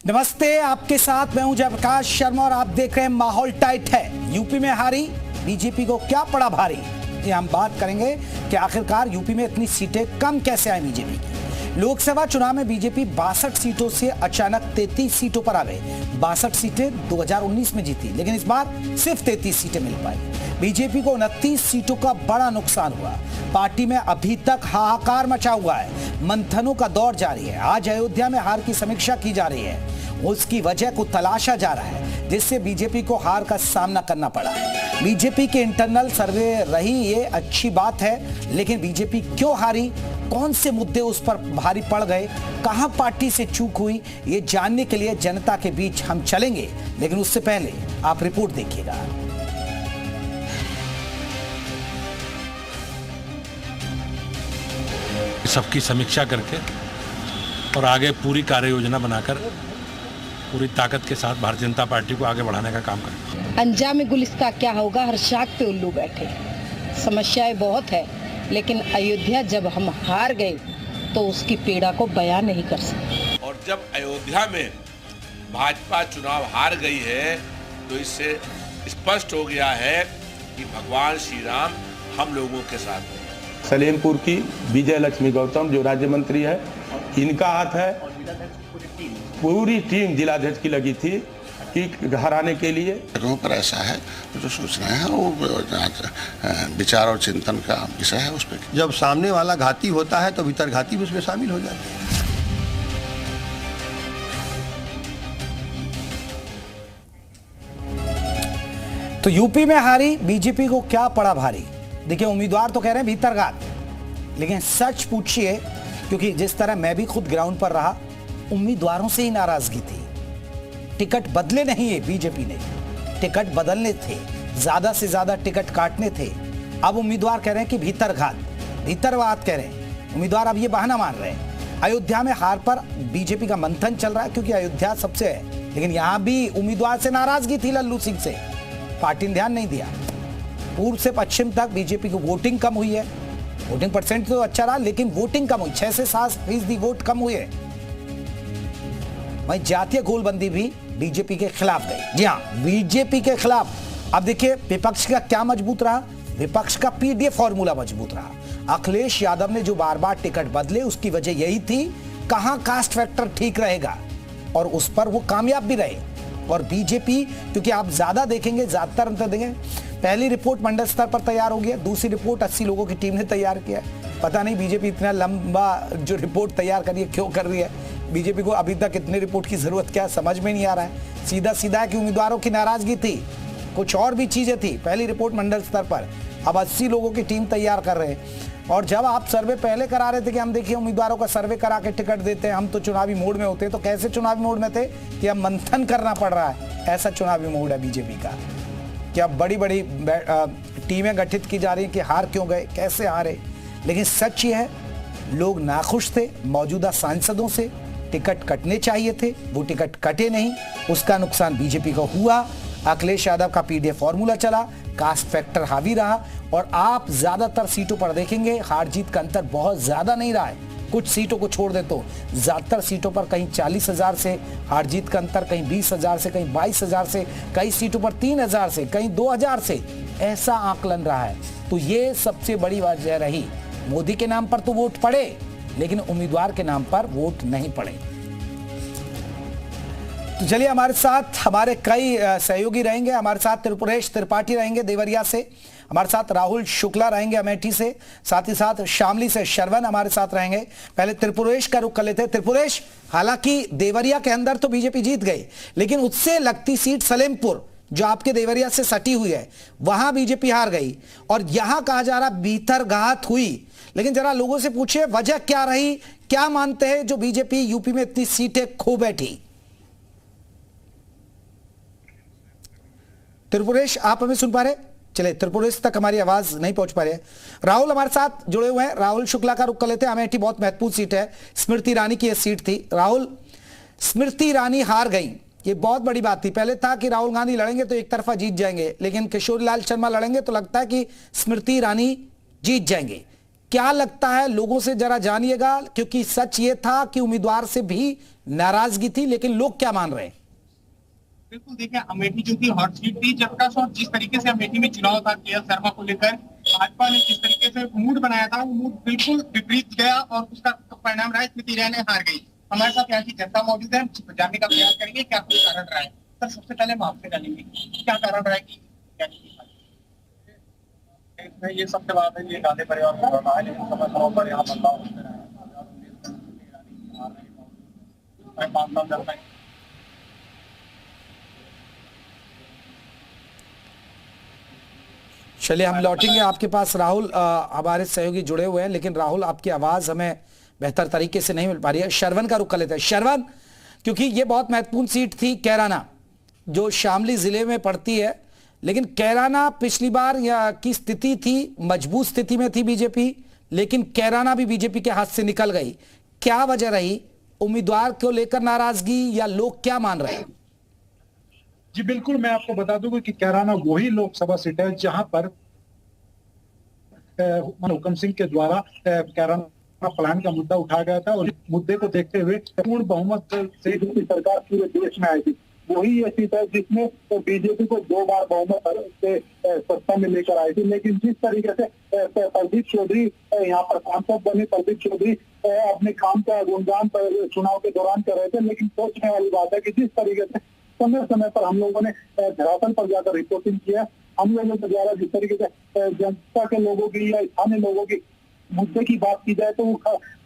नमस्ते, आपके साथ मैं हूं जयप्रकाश शर्मा और आप देख रहे हैं माहौल टाइट है। यूपी में हारी बीजेपी को क्या पड़ा भारी, ये हम बात करेंगे कि आखिरकार यूपी में इतनी सीटें कम कैसे आई बीजेपी की। लोकसभा चुनाव में बीजेपी 62 सीटों से अचानक 33 सीटों पर आ गई। 62 सीटें 2019 में जीती, लेकिन इस बार सिर्फ 33 सीटें मिल पाई। बीजेपी को 29 सीटों का बड़ा नुकसान हुआ। पार्टी में अभी तक हाहाकार मचा हुआ है, मंथनों का दौर जारी है। आज अयोध्या में हार की समीक्षा की जा रही है, उसकी वजह को तलाशा जा रहा है, जिससे बीजेपी को हार का सामना करना पड़ा है। बीजेपी के इंटरनल सर्वे रही, ये अच्छी बात है, लेकिन बीजेपी क्यों हारी, कौन से मुद्दे उस पर भारी पड़ गए, कहां पार्टी से चूक हुई, ये जानने के लिए जनता के बीच हम चलेंगे। लेकिन उससे पहले आप रिपोर्ट देखिएगा। सबकी समीक्षा करके और आगे पूरी कार्य योजना बनाकर पूरी ताकत के साथ भारतीय जनता पार्टी को आगे बढ़ाने का काम करें। अंजाम गुल इसका क्या होगा, हर शाख पे उल्लू बैठे। समस्याएं बहुत है, लेकिन अयोध्या जब हम हार गए तो उसकी पीड़ा को बयान नहीं कर सकते। और जब अयोध्या में भाजपा चुनाव हार गई है तो इससे स्पष्ट हो गया है कि भगवान श्री राम हम लोगों के साथ हैं। सलेमपुर की विजय लक्ष्मी गौतम जो राज्य मंत्री है, इनका हाथ है। पूरी टीम जिलाध्यक्ष की लगी थी कि हराने के लिए। जगहों पर ऐसा है जो सोच रहे हैं वो विचार और चिंतन का विषय है। उस पर जब सामने वाला घाती होता है तो भीतर घाती भी उसमें शामिल हो जाते हैं। तो यूपी में हारी बीजेपी को क्या पड़ा भारी। देखिए, उम्मीदवार तो कह रहे हैं भीतरघात, लेकिन सच पूछिए, क्योंकि जिस तरह मैं भी खुद ग्राउंड पर रहा, उम्मीदवारों से ही नाराजगी थी। टिकट बदले नहीं है बीजेपी ने, टिकट बदलने थे, ज्यादा से ज्यादा टिकट काटने थे। अब उम्मीदवार कह रहे हैं कि भीतरघात, भीतरवाद कह रहे हैं उम्मीदवार। अब ये बहाना मान रहे हैं। अयोध्या में हार पर बीजेपी का मंथन चल रहा है, क्योंकि अयोध्या सबसे है, लेकिन यहां भी उम्मीदवार से नाराजगी थी लल्लू सिंह से। पार्टी ने ध्यान नहीं दिया। पूर्व से पश्चिम तक बीजेपी की वोटिंग कम हुई है। वोटिंग परसेंट तो अच्छा रहा, लेकिन वोटिंग कम हुई, 6 से 7% वोट कम हुए। वहीं जातीय गोलबंदी भी बीजेपी के खिलाफ गई। जी हां, बीजेपी के खिलाफ। अब देखिए, विपक्ष का क्या मजबूत रहा, विपक्ष का पीडीएफ फॉर्मूला मजबूत रहा। अखिलेश यादव ने जो बार बार टिकट बदले, उसकी वजह यही थी कहां कास्ट फैक्टर ठीक रहेगा, और उस पर वो कामयाब भी रहे। और बीजेपी, क्योंकि आप ज्यादा देखेंगे, ज्यादातर अंतर देंगे, पहली रिपोर्ट मंडल स्तर पर तैयार हो गया, दूसरी रिपोर्ट 80 लोगों की टीम ने तैयार किया। पता नहीं बीजेपी इतना लंबा जो रिपोर्ट तैयार कर रही है क्यों कर रही है। बीजेपी को अभी तक इतने रिपोर्ट की जरूरत क्या, समझ में नहीं आ रहा है। सीधा सीधा है कि उम्मीदवारों की नाराजगी थी, कुछ और भी चीजें थी। पहली रिपोर्ट मंडल स्तर पर, अब 80 लोगों की टीम तैयार कर रहे हैं। और जब आप सर्वे पहले करा रहे थे कि हम देखिए उम्मीदवारों का सर्वे करा के टिकट देते हैं, हम तो चुनावी मोड में होते, तो कैसे चुनावी मोड में थे कि अब मंथन करना पड़ रहा है, ऐसा चुनावी मोड है बीजेपी का। कि अब बड़ी बड़ी टीमें गठित की जा रही हैं कि हार क्यों गए, कैसे हारे। लेकिन सच ये है, लोग नाखुश थे मौजूदा सांसदों से। टिकट कटने चाहिए थे, वो टिकट कटे नहीं, उसका नुकसान बीजेपी को हुआ। अखिलेश यादव का पीडीएफ फॉर्मूला चला, कास्ट फैक्टर हावी रहा। और आप ज्यादातर सीटों पर देखेंगे हार जीत का अंतर बहुत ज्यादा नहीं रहा है। कुछ सीटों को छोड़ दे तो ज्यादातर सीटों पर कहीं 40,000 से हार जीत का अंतर, कहीं 20,000 से, कहीं 22,000 से, कई सीटों पर 3,000 से, कहीं 2,000 से, ऐसा आकलन रहा है। तो ये सबसे बड़ी वजह रही। मोदी के नाम पर तो वोट पड़े, लेकिन उम्मीदवार के नाम पर वोट नहीं पड़े। तो चलिए, हमारे साथ हमारे कई सहयोगी रहेंगे। हमारे साथ त्रिपुरेश त्रिपाठी रहेंगे देवरिया से, हमारे साथ राहुल शुक्ला रहेंगे अमेठी से, साथ ही साथ शामली से शरवण हमारे साथ रहेंगे। पहले त्रिपुरेश का रुख कर लेते हैं। त्रिपुरेश, हालांकि देवरिया के अंदर तो बीजेपी जीत गई, लेकिन उससे लगती सीट सलेमपुर जो आपके देवरिया से सटी हुई है, वहां बीजेपी हार गई। और यहां कहा जा रहा भीतरघात हुई, लेकिन जरा लोगों से पूछिए वजह क्या रही, क्या मानते हैं जो बीजेपी यूपी में इतनी सीटें खो बैठी। त्रिपुरेश, आप हमें सुन पा रहे? चले, त्रिपुरेश तक हमारी आवाज नहीं पहुंच पा रही है। राहुल हमारे साथ जुड़े हुए हैं। राहुल शुक्ला का रुख कर लेते हैं। अमेठी बहुत महत्वपूर्ण सीट है, स्मृति ईरानी की यह सीट थी। राहुल, स्मृति ईरानी हार गई, ये बहुत बड़ी बात थी। पहले था कि राहुल गांधी लड़ेंगे तो एक तरफा जीत जाएंगे, लेकिन किशोरी लाल शर्मा लड़ेंगे तो लगता है कि स्मृति ईरानी जीत जाएंगे। क्या लगता है लोगों से जरा जानिएगा, क्योंकि सच ये था कि उम्मीदवार से भी नाराजगी थी, लेकिन लोग क्या मान रहे हैं? बिल्कुल देखिए, अमेठी जो थी हॉट सीट थी जबकि और जिस तरीके से अमेठी में चुनाव था के एल शर्मा को लेकर भाजपा ने जिस तरीके से मूड बनाया था, वो मूड बिल्कुल विपरीत गया और उसका परिणाम रहा स्मृति ईरानी हार गई। हमारे साथ यहाँ की जनता मौजूद है, जानने का प्रयास करेंगे क्या कोई कारण रहा है। सर, सबसे पहले हम आपसे जानेंगे क्या कारण रहा है कि ये सबसे बात है, ये गांधी परिवार को है, लेकिन समझाओ पर यहाँ बदलाव होते रहे 5 साल तक। चलिए हम लौटेंगे आपके पास। राहुल हमारे सहयोगी जुड़े हुए हैं, लेकिन राहुल आपकी आवाज हमें बेहतर तरीके से नहीं मिल पा रही है। शरवण का रुख कर लेते हैं। शरवण, क्योंकि ये बहुत महत्वपूर्ण सीट थी कैराना, जो शामली जिले में पड़ती है, लेकिन कैराना पिछली बार की स्थिति थी, मजबूत स्थिति में थी बीजेपी, लेकिन कैराना भी बीजेपी के हाथ से निकल गई। क्या वजह रही? उम्मीदवार को लेकर नाराजगी या लोग क्या मान रहे हैं? जी बिल्कुल, मैं आपको बता दूं कि कैराना वही लोकसभा सीट है जहां पर हुकम सिंह के द्वारा कैराना प्लान का मुद्दा उठाया गया था और मुद्दे को देखते हुए पूर्ण बहुमत से सरकार पूरे देश में आई थी। वही ये सीट है जिसमें बीजेपी को 2 बार बहुमत से सत्ता में लेकर आई थी। लेकिन जिस तरीके से प्रदीप चौधरी यहाँ पर सांसद बने, प्रदीप चौधरी अपने काम का गुणगान चुनाव के दौरान कर रहे थे, लेकिन सोचने वाली बात है कि जिस तरीके से समय समय पर हम लोगों ने धरातल पर जाकर रिपोर्टिंग किया, हम लोगों के द्वारा जिस तरीके से जनता के लोगों की या स्थानीय लोगों की मुद्दे की बात की जाए तो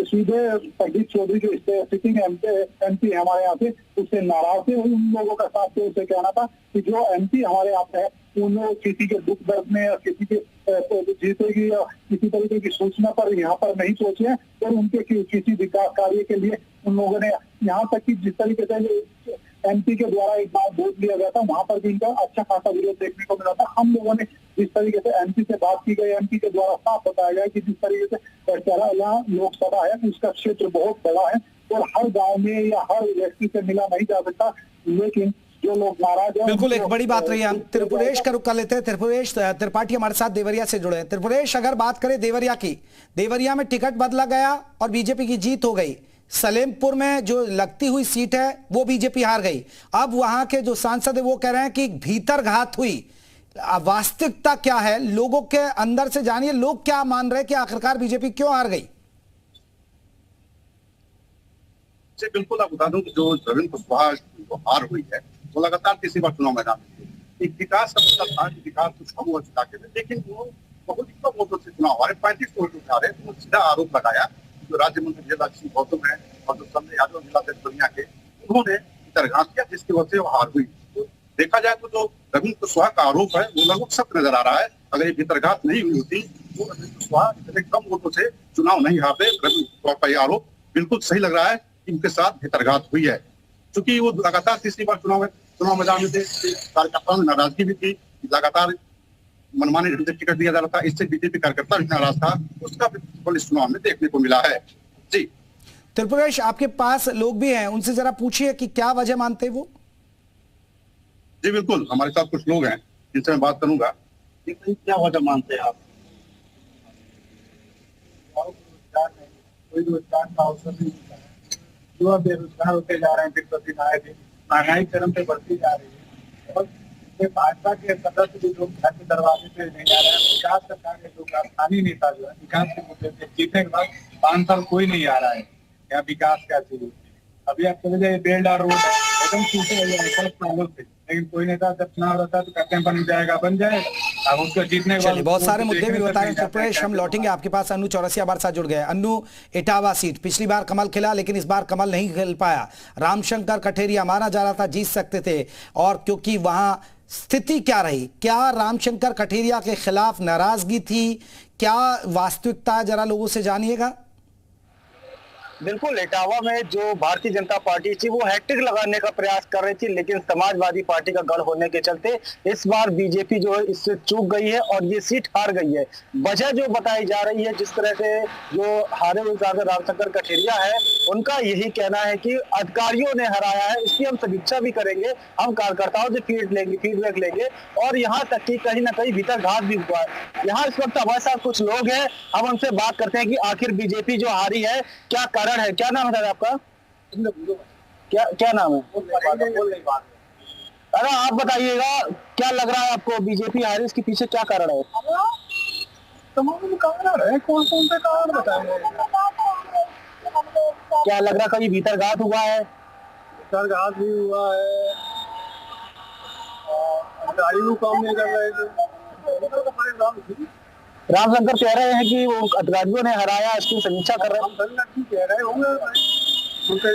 सीधे प्रदीप चौधरी जो सिटिंग एमपी हमारे यहाँ से उससे नाराज थे। उन लोगों का साथ से उसे कहना था कि जो एमपी हमारे यहाँ पे है उन किसी के दुख दर्द में या किसी के जीते की या किसी तरीके की सूचना पर यहाँ पर नहीं सोचे और उनके किसी विकास कार्य के लिए उन लोगों ने यहाँ तक कि जिस तरीके से एमपी के द्वारा एक बार वोट लिया गया था वहां पर भी इनका अच्छा खासा विरोध देखने को मिला था। हम लोगों ने जिस तरीके से एमपी से बात की गई, एमपी के द्वारा साफ बताया गया कि जिस तरीके से कैराना लोकसभा है उसका क्षेत्र बहुत बड़ा है और हर गांव में या हर व्यक्ति से मिला नहीं जा सकता, लेकिन जो लोग नाराज है। बिल्कुल, एक बड़ी बात रही है। हम त्रिपुरेश का रुख कर लेते हैं। त्रिपुरेश त्रिपाठी हमारे साथ देवरिया से जुड़े हैं। त्रिपुरेश, अगर बात करें देवरिया की, देवरिया में टिकट बदला गया और बीजेपी की जीत हो गई। सलेमपुर में जो लगती हुई सीट है वो बीजेपी हार गई। अब वहां के जो सांसद है वो कह रहे हैं कि भीतर घात हुई। वास्तविकता क्या है लोगों के अंदर से जानिए, लोग क्या मान रहे हैं कि आखिरकार बीजेपी क्यों हार गई? जी बिल्कुल, आप बता दूं कि जो रविंद्र कुशवाहा को हार हुई है वो लगातार तीसरी बार चुनाव मैदान में एक विकास का मतलब था कि विकास कुछ कम हुआ चाहते थे, लेकिन वो बहुत ही कम वोटों से चुनाव हारे, 35 वोट उठा रहे। तो सीधा आरोप लगाया जो राज्य मंत्री जिला सिंह गौतम है और जो संजय यादव जिलाध्यक्ष दुनिया के, उन्होंने तरघात किया जिसकी वजह से वो हार हुई। तो देखा जाए तो जो रविंद्र कुशवाहा का आरोप है वो लगभग सत्य नजर आ रहा है। अगर ये भितरघात नहीं हुई होती तो रविंद्र कुशवाहा इतने कम वोटों से चुनाव नहीं हारते। रविंद्र कुशवाहा का ये आरोप बिल्कुल सही लग रहा है कि इनके साथ भितरघात हुई है, क्योंकि वो लगातार तीसरी बार चुनाव मैदान में थे। कार्यकर्ताओं में नाराजगी भी थी, लगातार मनमानी ढंग से टिकट दिया जा रहा था, इससे बीजेपी कार्यकर्ता भी नाराज था। उसका भी इस चुनाव में देखने को मिला है। जी त्रिपुरेश, आपके पास लोग भी हैं, उनसे जरा पूछिए कि क्या वजह मानते वो? जी बिल्कुल, हमारे साथ कुछ लोग हैं जिनसे मैं बात करूंगा। क्या वजह मानते हैं आप? कोई रोजगार का अवसर नहीं मिलता है, युवा बेरोजगार होते जा रहे हैं, दिन प्रतिदिन आए दिन महंगाई चरम पे बढ़ती जा रही है और भाजपा के सदस्य भी लोग घर के दरवाजे पे नहीं आ रहे हैं। विकास सरकार के जो स्थानीय नेता जो है विकास के मुद्दे पे जीतने के बाद 5 साल कोई नहीं आ रहा है, क्या विकास क्या चीज। अभी आप चले जाइए, बेलडार रोड है एकदम टूटे हुए हैं 10 सालों से, लेकिन कोई नेता जब चुनाव रहता है तो कहते हैं बन जाएगा, बन जाएगा। अब उसको जीतने के बाद बहुत सारे मुद्दे भी बताए त्रिपुरेश। हम लौटेंगे आपके पास। अन्नू चौरसिया हमारे साथ जुड़ गए। अन्नू, इटावा सीट पिछली बार कमल खिला, लेकिन इस बार कमल नहीं खेल पाया। रामशंकर कठेरिया माना जा रहा था जीत सकते थे, और क्योंकि वहां स्थिति क्या रही? क्या रामशंकर कठेरिया के खिलाफ नाराजगी थी? क्या वास्तविकता? जरा लोगों से जानिएगा। बिल्कुल, इटावा में जो भारतीय जनता पार्टी थी वो हैट्रिक लगाने का प्रयास कर रही थी, लेकिन समाजवादी पार्टी का गढ़ होने के चलते इस बार बीजेपी जो है इससे चूक गई है और ये सीट हार गई है। वजह जो बताई जा रही है, जिस तरह से जो हारे हुए सांसद रामशंकर कठेरिया है, उनका यही कहना है कि अधिकारियों ने हराया है, इसकी हम समीक्षा भी करेंगे, हम कार्यकर्ताओं से फीडबैक लेंगे और यहाँ तक कि कहीं ना कहीं भीतर घात भी हुआ है। यहाँ इस वक्त हमारे साथ कुछ लोग हैं, हम उनसे बात करते हैं कि आखिर बीजेपी जो हारी है क्या कारण है। क्या नाम है दादा आपका? क्या नाम है? अरे आप बताइएगा, क्या लग रहा है आपको बीजेपी हारी, इसके पीछे क्या कारण है? तमाम कारण है, कौन कौन से कारण बताएंगे? क्या लग रहा है कहीं भीतर घात हुआ है? भीतर घात भी हुआ है और अधिकारी काम नहीं कर रहे थे। रामशंकर कह रहे हैं कि वो अधिकारियों ने हराया, इसकी समीक्षा कर रहे हैं। कह रहे होंगे उनके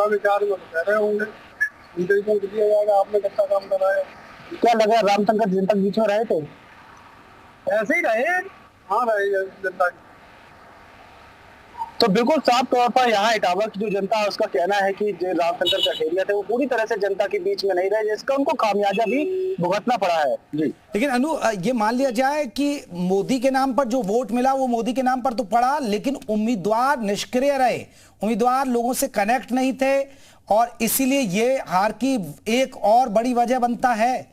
विचार कह रहे होंगे, दिया जाएगा आपने कैसा काम कराया। क्या लगा रामशंकर जनता के बीच में रहे थे? ऐसे ही रहे, हाँ रहे जनता। तो बिल्कुल साफ तौर पर यहाँ इटावा की जो जनता है उसका कहना है कि जो रामशंकर कठेरिया थे वो पूरी तरह से जनता के बीच में नहीं रहे, जिसका उनको खामियाजा भी भुगतना पड़ा है। जी, लेकिन अनु, ये मान लिया जाए कि मोदी के नाम पर जो वोट मिला वो मोदी के नाम पर तो पड़ा, लेकिन उम्मीदवार निष्क्रिय रहे, उम्मीदवार लोगों से कनेक्ट नहीं थे और इसीलिए ये हार की एक और बड़ी वजह बनता है।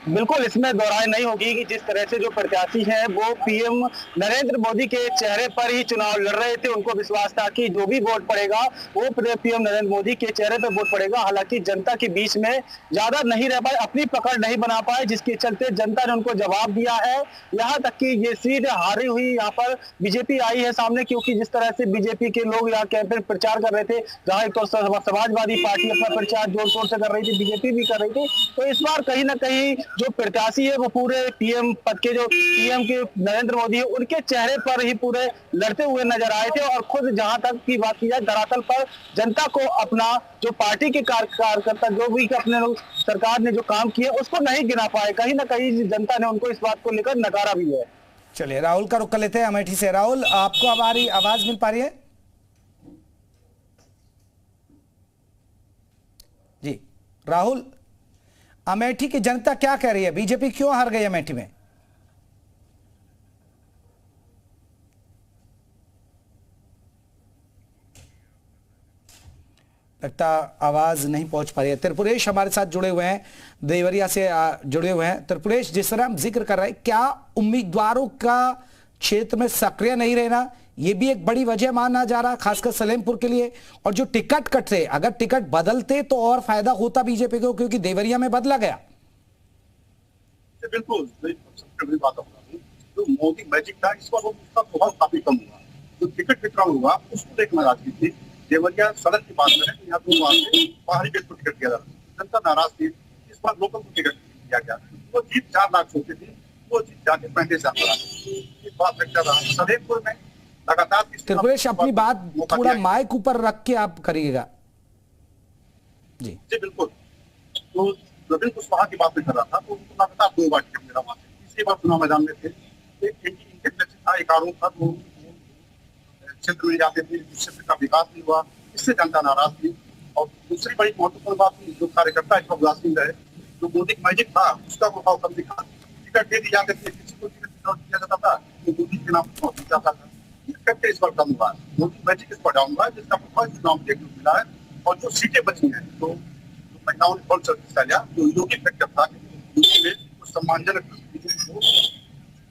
बिल्कुल, इसमें दोहराई नहीं होगी कि जिस तरह से जो प्रत्याशी हैं वो पीएम नरेंद्र मोदी के चेहरे पर ही चुनाव लड़ रहे थे, उनको विश्वास था कि जो भी वोट पड़ेगा वो पीएम नरेंद्र मोदी के चेहरे पर वोट पड़ेगा। हालांकि जनता के बीच में ज्यादा नहीं रह पाए, अपनी पकड़ नहीं बना पाए, जिसके चलते जनता ने उनको जवाब दिया है। यहाँ तक कि ये सीट हारी हुई यहाँ पर बीजेपी आई है सामने, क्योंकि जिस तरह से बीजेपी के लोग यहाँ कैंपेन प्रचार कर रहे थे, जहाँ एक तो समाजवादी पार्टी अपना प्रचार जोर शोर से कर रही थी, बीजेपी भी कर रही थी, तो इस बार कहीं ना कहीं जो प्रत्याशी है वो पूरे पीएम पद के जो पीएम के नरेंद्र मोदी है उनके चेहरे पर ही पूरे लड़ते हुए नजर आए थे। और खुद जहां तक की बात की जाए, धरातल पर जनता को अपना जो पार्टी के कार्यकर्ता जो भी अपने सरकार ने जो काम किए उसको नहीं गिना पाए, कहीं ना कहीं जनता ने उनको इस बात को लेकर नकारा भी है। चलिए राहुल का रुख कर लेते हैं अमेठी से। राहुल, आपको हमारी आवाज मिल पा रही है? जी राहुल, अमेठी की जनता क्या कह रही है, बीजेपी क्यों हार गई अमेठी में? लगता आवाज नहीं पहुंच पा रही है। त्रिपुरेश हमारे साथ जुड़े हुए हैं, देवरिया से जुड़े हुए हैं। त्रिपुरेश, जिस तरह हम जिक्र कर रहे हैं, क्या उम्मीदवारों का क्षेत्र में सक्रिय नहीं रहना ये भी एक बड़ी वजह माना जा रहा, खासकर सलेमपुर के लिए? और जो टिकट कट रहे, अगर टिकट बदलते तो और फायदा होता बीजेपी को, क्योंकि देवरिया में बदला गया। बिल्कुल सबसे बड़ी बात जो मोदी मैजिक था, इस बार उसका प्रभाव काफी कम हुआ। जो टिकट वितरण हुआ उसको देख नाराजगी थी। देवरिया सड़क की बात करें, यहाँ 2 बार से बाहरी व्यक्ति को टिकट दिया जा रहा, जनता नाराज थी। इस बार लोकल को टिकट दिया गया, वो जीत 4 लाख होती थी, वो जीत जाके 35,000 इस बात रहा। सलेमपुर में लगातार त्रिपुरेश, अपनी बात थोड़ा माइक ऊपर रख के आप करिएगा। जी बिल्कुल। तो रविंद्र कुशवाहा की बात में कर रहा था, तो उनको लगातार 2 बार टिकट मिला वहां से। तीसरी बार चुनाव मैदान में थे, एक आरोप था, वो क्षेत्र में जाते थे, क्षेत्र का विकास नहीं हुआ, इससे जनता नाराज थी। और दूसरी बड़ी महत्वपूर्ण बात, जो कार्यकर्ता इस वक्त उदासीन रहे, जो मोदी मैजिक था उसका प्रभाव कम दिखा। टिकट दे दी जाती थी, किसी को टिकट दिया जाता था तो मोदी के नाम पर जाता था। टिकट इस बार कम हुआ, मोदी मैजिक इस पर डाउन हुआ, जिसका प्रभाव चुनाव देखने को मिला है। और जो सीटें बची हैं, तो महिलाओं ने बहुत हिस्सा लिया, जो योगी फैक्टर था, यूपी में सम्मानजनक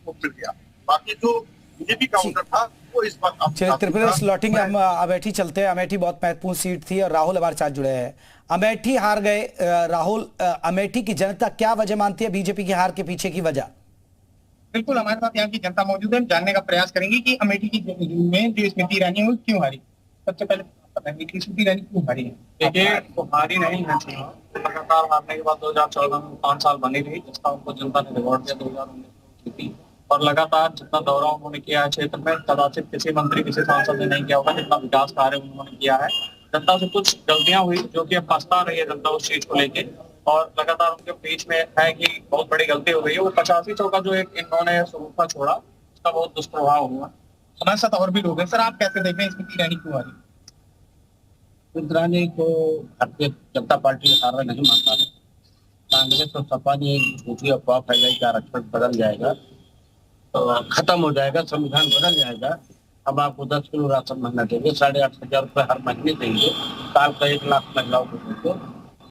मिल गया। बाकी जो बीजेपी का वोटर था वो इस बार त्रिपुरेश लौटेंगे, हम अमेठी चलते हैं। अमेठी बहुत महत्वपूर्ण सीट थी और राहुल हमारे साथ जुड़े हैं। अमेठी हार गए। राहुल, अमेठी की जनता क्या वजह मानती है बीजेपी की हार के पीछे की वजह? बिल्कुल, हमारे साथ यहाँ की जनता मौजूद है, जानने का प्रयास करेंगे कि अमेठी की में जो स्मृति ईरानी है क्यों हारी। सबसे पहले स्मृति ईरानी क्यों हारी है? देखिए, वो हारी नहीं है, लगातार हारने के बाद 2014 में 5 साल बनी रही, जिसका उनको जनता ने रिवॉर्ड दिया। 2019 में और लगातार जितना दौरा उन्होंने किया है क्षेत्र में, कदाचित किसी मंत्री किसी सांसद ने नहीं किया होगा जितना विकास कार्य उन्होंने किया है। जनता से कुछ गलतियां हुई जो कि अब पछता रही है जनता उस चीज को लेके, और लगातार उनके बीच में है कि बहुत बड़ी गलती हो गई है। वो 85 चौका जो एक इन्होंने स्वरूपा छोड़ा, उसका बहुत दुष्प्रभाव हुआ। हमारे साथ और भी लोग हैं। सर आप कैसे देख रहे हैं, स्मृति ईरानी क्यों आ रही? स्मृति ईरानी को भारतीय जनता पार्टी हार नहीं मानता है। कांग्रेस और सपा ने झूठी अफवाह फैलाई कि आरक्षण बदल जाएगा, तो खत्म हो जाएगा, संविधान बदल जाएगा, हम आपको 10 किलो राशन महीना देंगे, 8,500 रुपये हर महीने देंगे, साल का 1 लाख महिलाओं को देंगे।